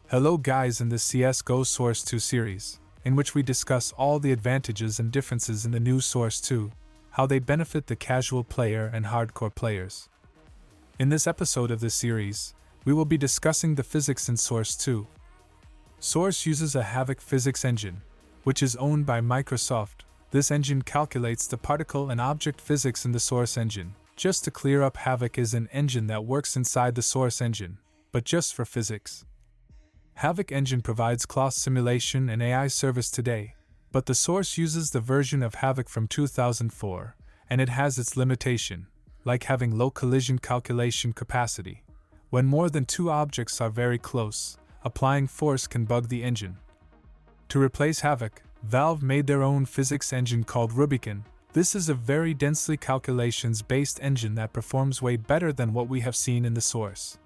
Hello guys, in the CSGO Source 2 series, in which we discuss all the advantages and differences in the new Source 2, how they benefit the casual player and hardcore players. In this episode of this series, we will be discussing the physics in Source 2. Source uses a Havoc physics engine, which is owned by Microsoft. This engine calculates the particle and object physics in the Source engine. Just to clear up, Havoc is an engine that works inside the Source engine, but just for physics. Havoc engine provides cloth simulation and AI service today, but the Source uses the version of Havoc from 2004, and it has its limitation, like having low collision calculation capacity. When more than two objects are very close, applying force can bug the engine. To replace Havoc, Valve made their own physics engine called Rubicon. This is a very densely calculations-based engine that performs way better than what we have seen in the Source.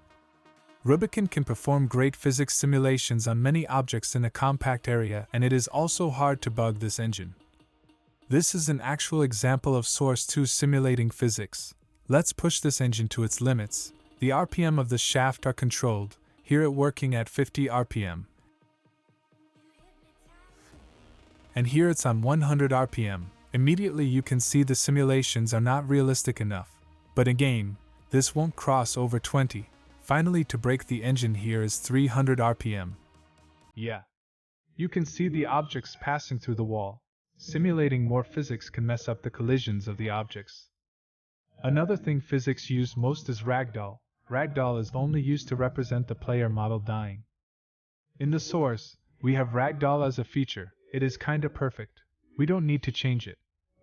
Rubicon can perform great physics simulations on many objects in a compact area, and it is also hard to bug this engine. This is an actual example of Source 2 simulating physics. Let's push this engine to its limits. The RPM of the shaft are controlled, here it working at 50 RPM. And here it's on 100 RPM. Immediately you can see the simulations are not realistic enough. But again, this won't cross over 20. Finally, to break the engine here is 300 RPM. Yeah. You can see the objects passing through the wall. Simulating more physics can mess up the collisions of the objects. Another thing physics use most is Ragdoll. Ragdoll is only used to represent the player model dying. In the Source, we have Ragdoll as a feature. It is kinda perfect. We don't need to change it.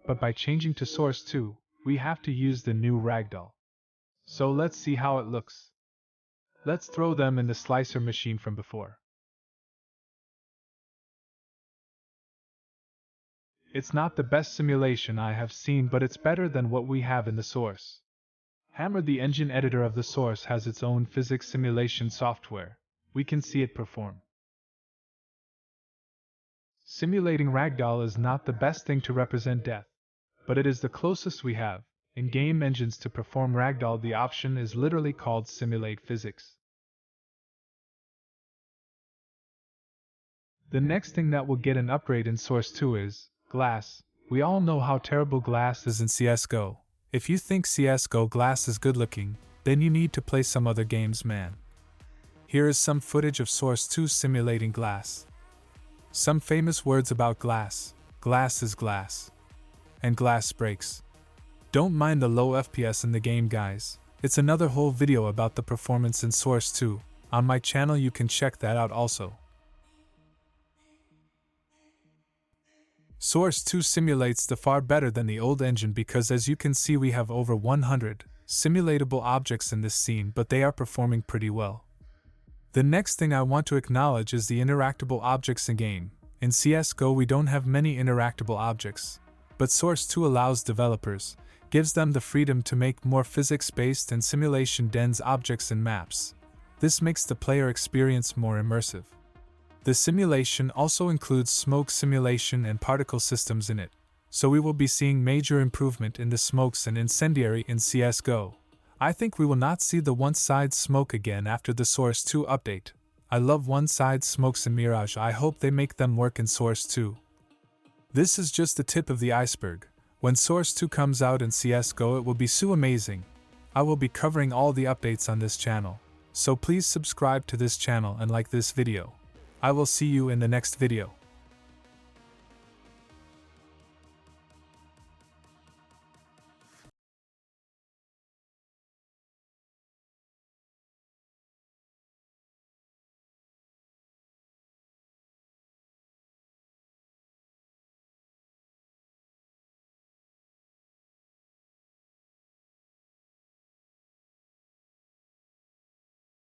But by changing to Source 2, we have to use the new Ragdoll. So let's see how it looks. Let's throw them in the slicer machine from before. It's not the best simulation I have seen, but it's better than what we have in the Source. Hammer, the engine editor of the Source, has its own physics simulation software. We can see it perform. Simulating Ragdoll is not the best thing to represent death, but it is the closest we have. In game engines to perform Ragdoll, the option is literally called Simulate Physics. The next thing that will get an upgrade in Source 2 is glass. We all know how terrible glass is in CSGO. If you think CSGO glass is good looking, then you need to play some other games, man. Here is some footage of Source 2 simulating glass. Some famous words about glass. Glass is glass. And glass breaks. Don't mind the low FPS in the game, guys. It's another whole video about the performance in Source 2. On my channel you can check that out also. Source 2 simulates the far better than the old engine because, as you can see, we have over 100 simulatable objects in this scene, but they are performing pretty well. The next thing I want to acknowledge is the interactable objects in game. In CSGO we don't have many interactable objects, but Source 2 allows developers, gives them the freedom to make more physics-based and simulation-dense objects and maps. This makes the player experience more immersive. The simulation also includes smoke simulation and particle systems in it, so we will be seeing major improvement in the smokes and incendiary in CSGO. I think we will not see the one-side smoke again after the Source 2 update. I love one-side smokes in Mirage. I hope they make them work in Source 2. This is just the tip of the iceberg. When Source 2 comes out in CSGO, it will be so amazing. I will be covering all the updates on this channel, so please subscribe to this channel and like this video. I will see you in the next video.